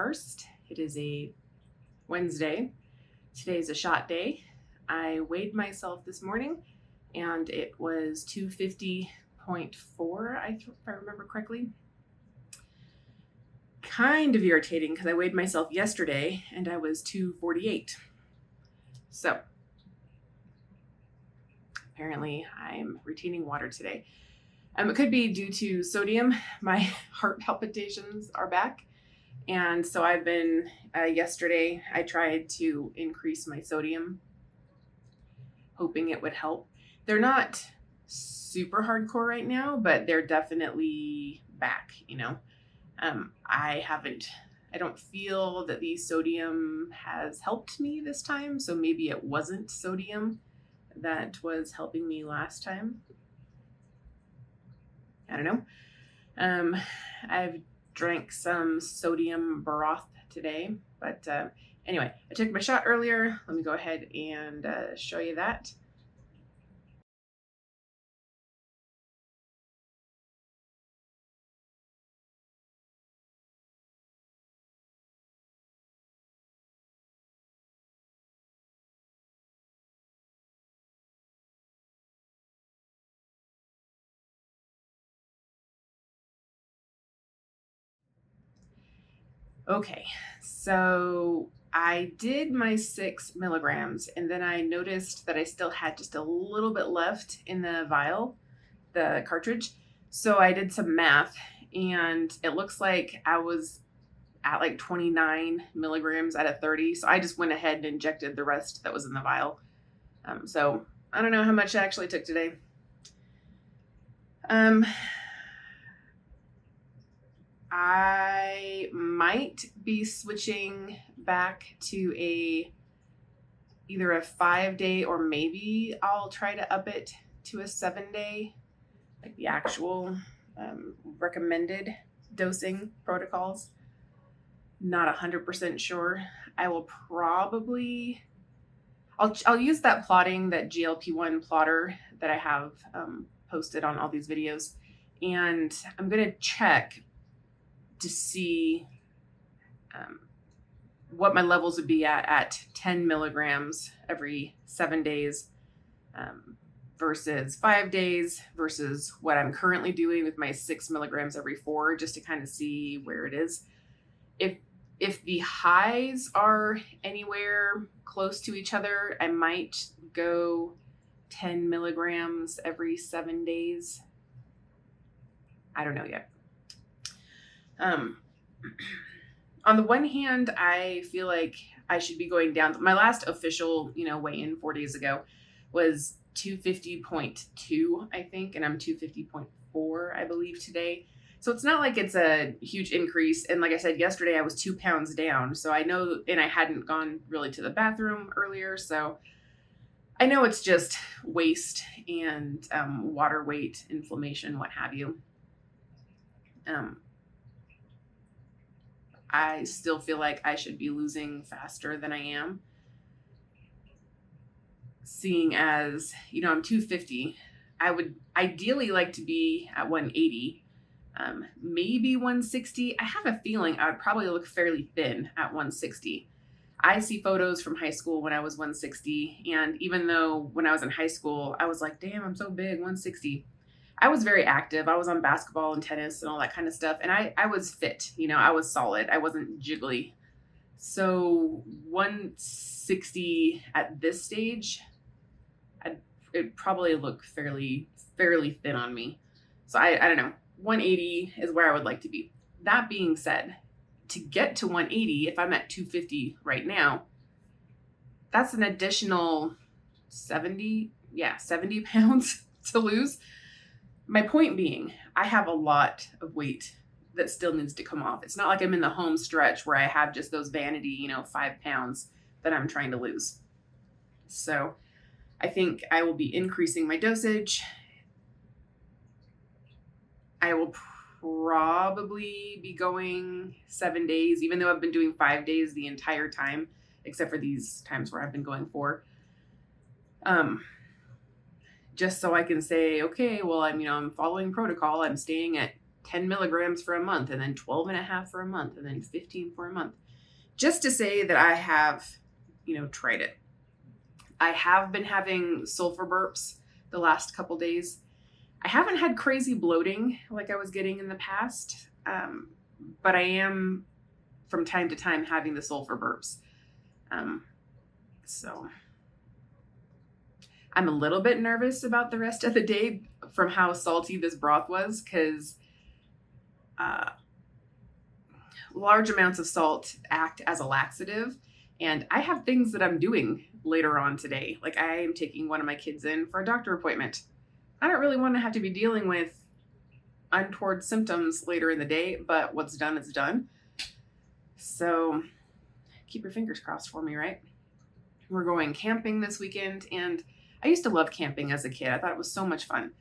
1st. It is a Wednesday. Today is a shot day. I weighed myself this morning and it was 250.4, if I remember correctly. Kind of irritating because I weighed myself yesterday and I was 248. So apparently I'm retaining water today. It could be due to sodium. My heart palpitations are back. And so I've been, yesterday I tried to increase my sodium, hoping it would help. They're not super hardcore right now, but they're definitely back, I don't feel that the sodium has helped me this time. So maybe it wasn't sodium that was helping me last time. I don't know. I've drank some sodium broth today, but anyway, I took my shot earlier. Let me go ahead and show you that. Okay, so I did my 6 milligrams and then I noticed that I still had just a little bit left in the vial, the cartridge. So I did some math and it looks like I was at like 29 milligrams out of 30. So I just went ahead and injected the rest that was in the vial. So I don't know how much I actually took today. I might be switching back to either a 5-day or maybe I'll try to up it to a 7-day, like the actual recommended dosing protocols. Not 100% sure. I will probably, I'll use that plotting, that GLP-1 plotter that I have posted on all these videos. And I'm going to check to see what my levels would be at 10 milligrams every 7 days versus 5 days versus what I'm currently doing with my 6 milligrams every 4, just to kind of see where it is. If the highs are anywhere close to each other, I might go 10 milligrams every 7 days. I don't know yet. On the one hand, I feel like I should be going down. My last official, weigh-in 4 days ago was 250.2, I think, and I'm 250.4, I believe, today. So it's not like it's a huge increase. And like I said, yesterday I was 2 pounds down. So I know, and I hadn't gone really to the bathroom earlier. So I know it's just waste and water weight, inflammation, what have you. I still feel like I should be losing faster than I am. Seeing as, I'm 250, I would ideally like to be at 180, maybe 160. I have a feeling I would probably look fairly thin at 160. I see photos from high school when I was 160. And even though when I was in high school, I was like, damn, I'm so big, 160. I was very active. I was on basketball and tennis and all that kind of stuff. And I was fit, I was solid. I wasn't jiggly. So 160 at this stage, it'd probably look fairly thin on me. So I don't know. 180 is where I would like to be. That being said, to get to 180, if I'm at 250 right now, that's an additional 70 pounds to lose. My point being, I have a lot of weight that still needs to come off. It's not like I'm in the home stretch where I have just those vanity, 5 pounds that I'm trying to lose. So I think I will be increasing my dosage. I will probably be going 7 days, even though I've been doing 5 days the entire time, except for these times where I've been going 4. Just so I can say, okay, well, I'm following protocol. I'm staying at 10 milligrams for a month, and then 12 and a half for a month, and then 15 for a month, just to say that I have, tried it. I have been having sulfur burps the last couple days. I haven't had crazy bloating like I was getting in the past, but I am from time to time having the sulfur burps. So I'm a little bit nervous about the rest of the day from how salty this broth was, because large amounts of salt act as a laxative. And I have things that I'm doing later on today. Like I am taking one of my kids in for a doctor appointment. I don't really want to have to be dealing with untoward symptoms later in the day, but what's done is done. So keep your fingers crossed for me, right? We're going camping this weekend, and I used to love camping as a kid. I thought it was so much fun.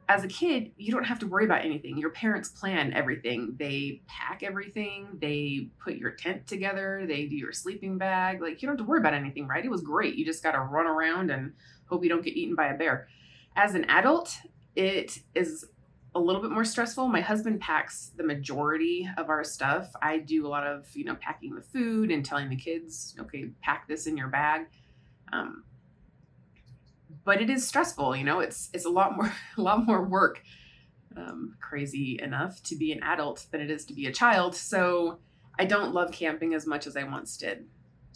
As a kid, you don't have to worry about anything. Your parents plan everything. They pack everything. They put your tent together. They do your sleeping bag. Like, you don't have to worry about anything, right? It was great. You just got to run around and hope you don't get eaten by a bear. As an adult, it is a little bit more stressful. My husband packs the majority of our stuff. I do a lot of, packing the food and telling the kids, okay, pack this in your bag. But it is stressful, it's a lot more work, crazy enough, to be an adult than it is to be a child. So I don't love camping as much as I once did.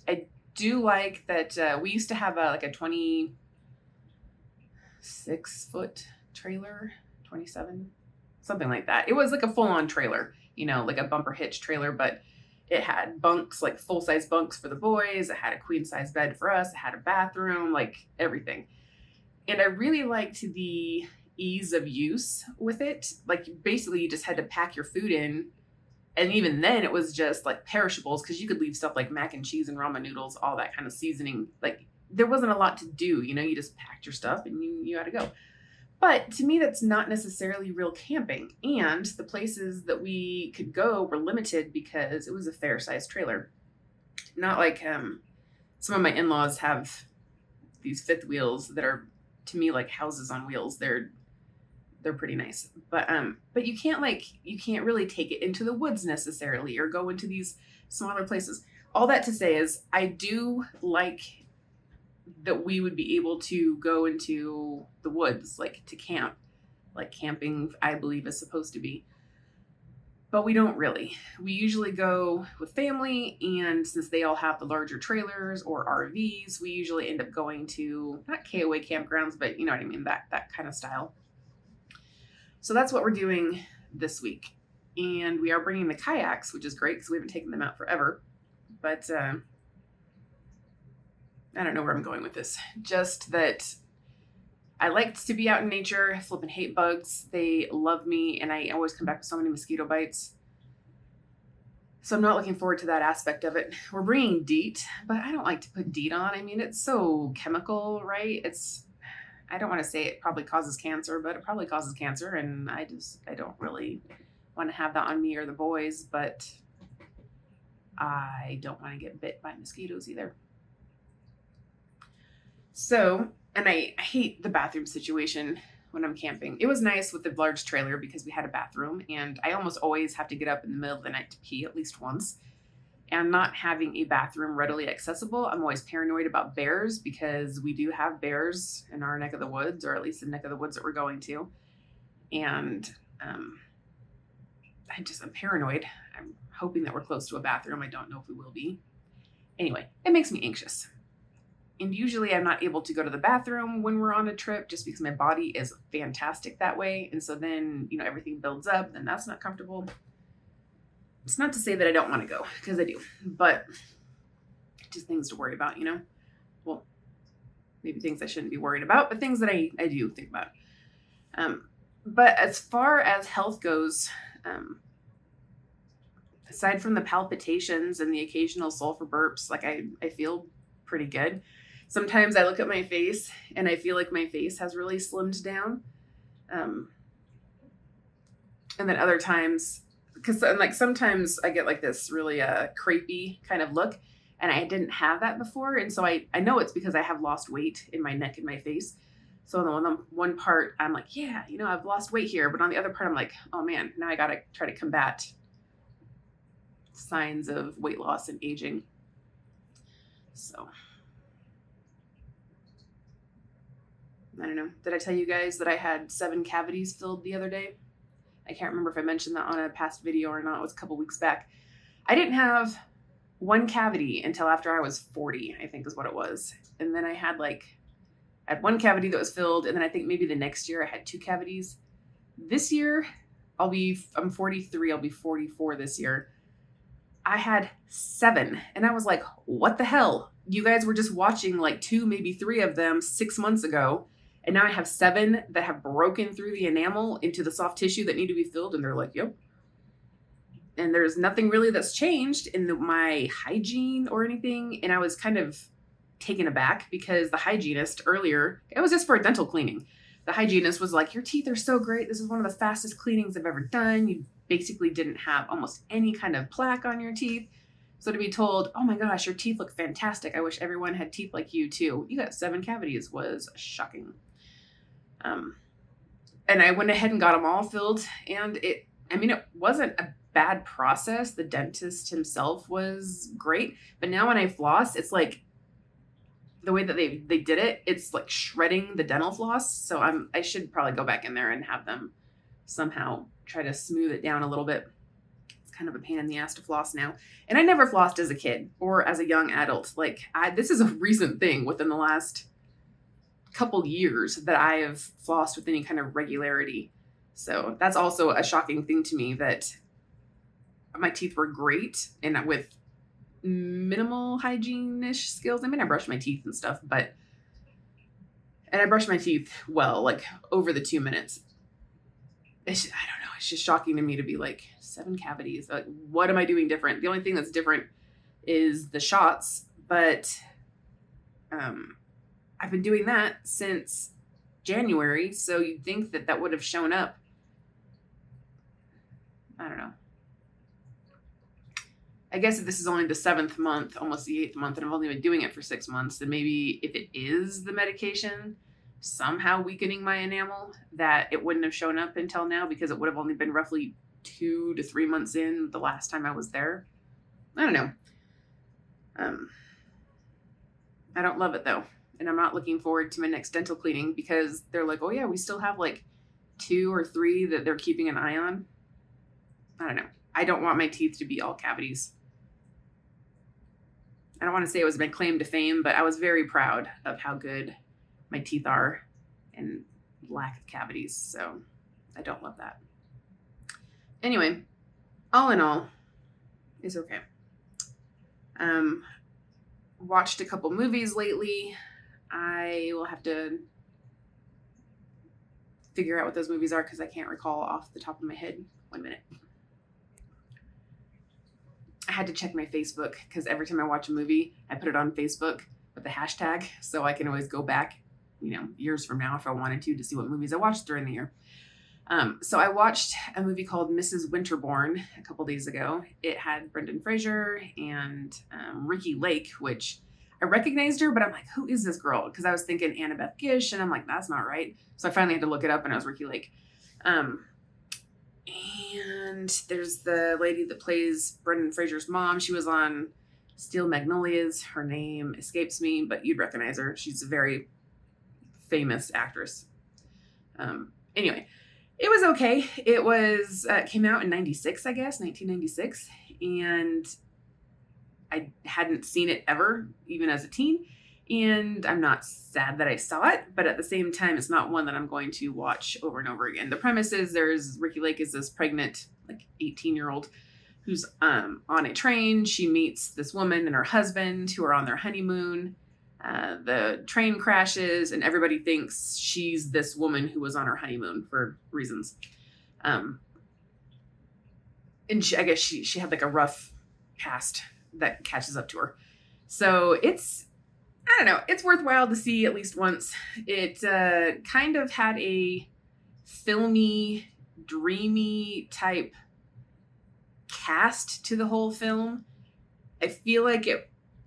I do like that we used to have a 26-foot trailer, 27, something like that. It was like a full-on trailer, like a bumper hitch trailer, but it had bunks, like full-size bunks for the boys. It had a queen-size bed for us. It had a bathroom, like everything. And I really liked the ease of use with it. Like basically you just had to pack your food in. And even then it was just like perishables, because you could leave stuff like mac and cheese and ramen noodles, all that kind of seasoning. Like there wasn't a lot to do, you just packed your stuff and you had to go. But to me, that's not necessarily real camping. And the places that we could go were limited because it was a fair-sized trailer. Not like some of my in-laws have these fifth wheels that are, to me, like houses on wheels. They're pretty nice. But you can't really take it into the woods necessarily, or go into these smaller places. All that to say is I do like that we would be able to go into the woods, like to camp, like camping, I believe, is supposed to be. But we don't really. We usually go with family, and since they all have the larger trailers or RVs, we usually end up going to, not KOA campgrounds, but you know what I mean, that kind of style. So that's what we're doing this week. And we are bringing the kayaks, which is great because we haven't taken them out forever. But I don't know where I'm going with this. Just that I like to be out in nature. I flipping hate bugs. They love me, and I always come back with so many mosquito bites. So I'm not looking forward to that aspect of it. We're bringing DEET, but I don't like to put DEET on. I mean, it's so chemical, right? I don't want to say it probably causes cancer, but it probably causes cancer, and I don't really want to have that on me or the boys, but I don't want to get bit by mosquitoes either. So, and I hate the bathroom situation when I'm camping. It was nice with the large trailer because we had a bathroom, and I almost always have to get up in the middle of the night to pee at least once. And not having a bathroom readily accessible, I'm always paranoid about bears, because we do have bears in our neck of the woods, or at least the neck of the woods that we're going to. And I'm paranoid. I'm hoping that we're close to a bathroom. I don't know if we will be. Anyway, it makes me anxious. And usually I'm not able to go to the bathroom when we're on a trip, just because my body is fantastic that way. And so then, everything builds up, and that's not comfortable. It's not to say that I don't want to go, because I do, but just things to worry about, Well, maybe things I shouldn't be worried about, but things that I do think about. But as far as health goes, aside from the palpitations and the occasional sulfur burps, like I feel pretty good. Sometimes I look at my face and I feel like my face has really slimmed down. And then other times, because sometimes I get like this really crepey kind of look, and I didn't have that before. And so I know it's because I have lost weight in my neck and my face. So on the one part, I'm like, yeah, I've lost weight here. But on the other part, I'm like, oh man, now I got to try to combat signs of weight loss and aging. So I don't know. Did I tell you guys that I had 7 cavities filled the other day? I can't remember if I mentioned that on a past video or not. It was a couple weeks back. I didn't have one cavity until after I was 40, I think is what it was. And then I had one cavity that was filled. And then I think maybe the next year I had 2 cavities. This year, I'm 43. I'll be 44 this year. I had 7. And I was like, what the hell? You guys were just watching 2, maybe 3 of them 6 months ago. And now I have 7 that have broken through the enamel into the soft tissue that need to be filled. And they're like, yep. And there's nothing really that's changed in my hygiene or anything. And I was kind of taken aback because the hygienist earlier, it was just for a dental cleaning. The hygienist was like, your teeth are so great. This is one of the fastest cleanings I've ever done. You basically didn't have almost any kind of plaque on your teeth. So to be told, oh my gosh, your teeth look fantastic. I wish everyone had teeth like you too. You got 7 cavities was shocking. And I went ahead and got them all filled. And it wasn't a bad process. The dentist himself was great. But now when I floss, it's like the way that they did it, it's like shredding the dental floss. So I should probably go back in there and have them somehow try to smooth it down a little bit. It's kind of a pain in the ass to floss now. And I never flossed as a kid or as a young adult. This is a recent thing within the last couple years that I have flossed with any kind of regularity. So that's also a shocking thing to me that my teeth were great and with minimal hygiene-ish skills. I mean, I brushed my teeth and stuff, and I brushed my teeth well, over the 2 minutes. I don't know. It's just shocking to me to be 7 cavities. What am I doing different? The only thing that's different is the shots, but I've been doing that since January, so you'd think that would have shown up. I don't know. I guess if this is only the 7th month, almost the 8th month, and I've only been doing it for 6 months, then maybe if it is the medication somehow weakening my enamel, that it wouldn't have shown up until now because it would have only been roughly 2 to 3 months in the last time I was there. I don't know. I don't love it though. And I'm not looking forward to my next dental cleaning because they're like, oh yeah, we still have 2 or 3 that they're keeping an eye on. I don't know. I don't want my teeth to be all cavities. I don't want to say it was my claim to fame, but I was very proud of how good my teeth are and lack of cavities. So I don't love that. Anyway, all in all, it's okay. Watched a couple movies lately. I will have to figure out what those movies are because I can't recall off the top of my head. 1 minute. I had to check my Facebook because every time I watch a movie, I put it on Facebook with the hashtag so I can always go back, years from now if I wanted to see what movies I watched during the year. So I watched a movie called Mrs. Winterbourne a couple days ago. It had Brendan Fraser and Ricki Lake, which I recognized her, but I'm like, who is this girl? Because I was thinking Annabeth Gish, and I'm like, that's not right. So I finally had to look it up, and it was Ricki Lake. And there's the lady that plays Brendan Fraser's mom. She was on Steel Magnolias. Her name escapes me, but you'd recognize her. She's a very famous actress. Anyway, it was okay. It was came out in 96, I guess, 1996. And I hadn't seen it ever, even as a teen. And I'm not sad that I saw it, but at the same time, it's not one that I'm going to watch over and over again. The premise is Ricki Lake is this pregnant, 18-year-old who's on a train. She meets this woman and her husband who are on their honeymoon. The train crashes and everybody thinks she's this woman who was on her honeymoon for reasons. And I guess she had a rough past that catches up to her. So I don't know. It's worthwhile to see at least once. It kind of had a filmy, dreamy type cast to the whole film. I feel like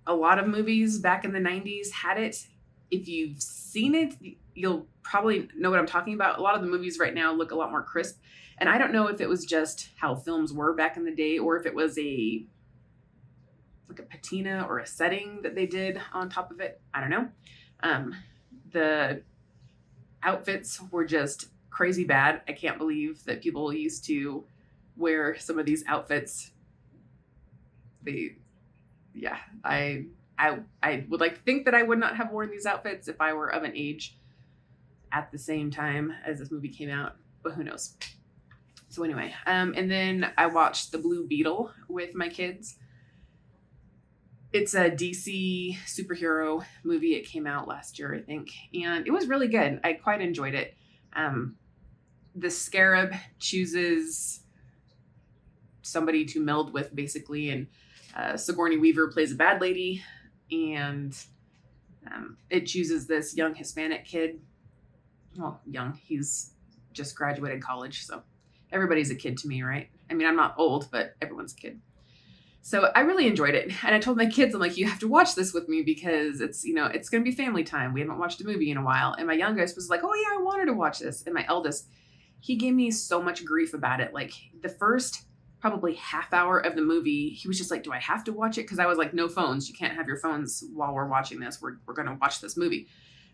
a lot of movies back in the 90s had it. If you've seen it, you'll probably know what I'm talking about. A lot of the movies right now look a lot more crisp. And I don't know if it was just how films were back in the day or if it was like a patina or a setting that they did on top of it. I don't know. The outfits were just crazy bad. I can't believe that people used to wear some of these outfits. Yeah, I would like to think that I would not have worn these outfits if I were of an age at the same time as this movie came out, but who knows. So anyway, and then I watched The Blue Beetle with my kids. It's a DC superhero movie. It came out last year, I think, and it was really good. I quite enjoyed it. The Scarab chooses somebody to meld with, basically, and Sigourney Weaver plays a bad lady, and it chooses this young Hispanic kid. Well, young. He's just graduated college, so everybody's a kid to me, right? I mean, I'm not old, but everyone's a kid. So I really enjoyed it. And I told my kids, I'm like, you have to watch this with me because it's, it's going to be family time. We haven't watched a movie in a while. And my youngest was like, oh yeah, I wanted to watch this. And my eldest, he gave me so much grief about it. Like the first probably half hour of the movie, he was just like, do I have to watch it? Because I was like, no phones. You can't have your phones while we're watching this. We're going to watch this movie.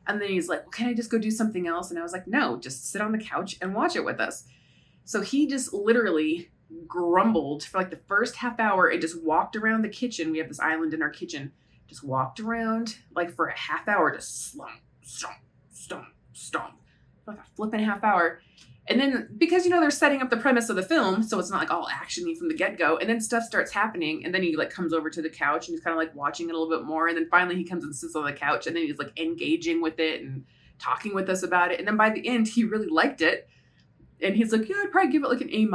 And then he's like, well, can I just go do something else? And I was like, no, just sit on the couch and watch it with us. So he just literally grumbled for like the first half hour and just walked around the kitchen. We have this island in our kitchen. Just walked around like for a half hour, just slump, stomp, stomp, stomp, for like a flipping half hour. And then because, they're setting up the premise of the film, so it's not like all action-y from the get-go. And then stuff starts happening. And then he like comes over to the couch and he's kind of like watching it a little bit more. And then finally he comes and sits on the couch and then he's like engaging with it and talking with us about it. And then by the end, he really liked it. And he's like, yeah, I'd probably give it like an A-.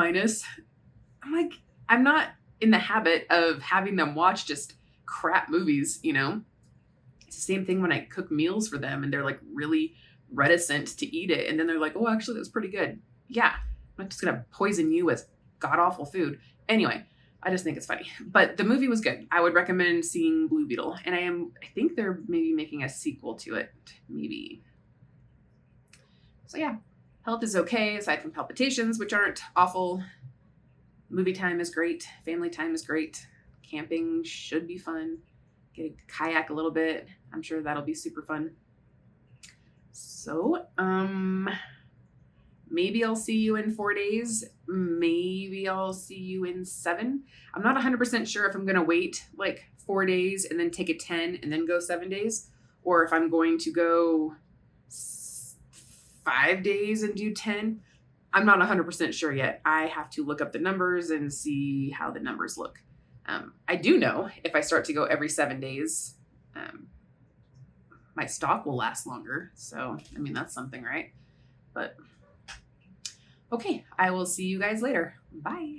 I'm like, I'm not in the habit of having them watch just crap movies, It's the same thing when I cook meals for them and they're like really reticent to eat it. And then they're like, oh, actually, that's pretty good. Yeah, I'm not just going to poison you with god-awful food. Anyway, I just think it's funny. But the movie was good. I would recommend seeing Blue Beetle. And I think they're maybe making a sequel to it. Maybe. So yeah, health is okay aside from palpitations, which aren't awful. Movie time is great. Family time is great. Camping should be fun. Get a kayak a little bit. I'm sure that'll be super fun. So, maybe I'll see you in 4 days. Maybe I'll see you in 7. I'm not 100% sure if I'm going to wait like 4 days and then take a 10 and then go 7 days, or if I'm going to go 5 days and do 10. I'm not 100% sure yet. I have to look up the numbers and see how the numbers look. I do know if I start to go every 7 days, my stock will last longer. So, I mean, that's something, right? But okay, I will see you guys later. Bye.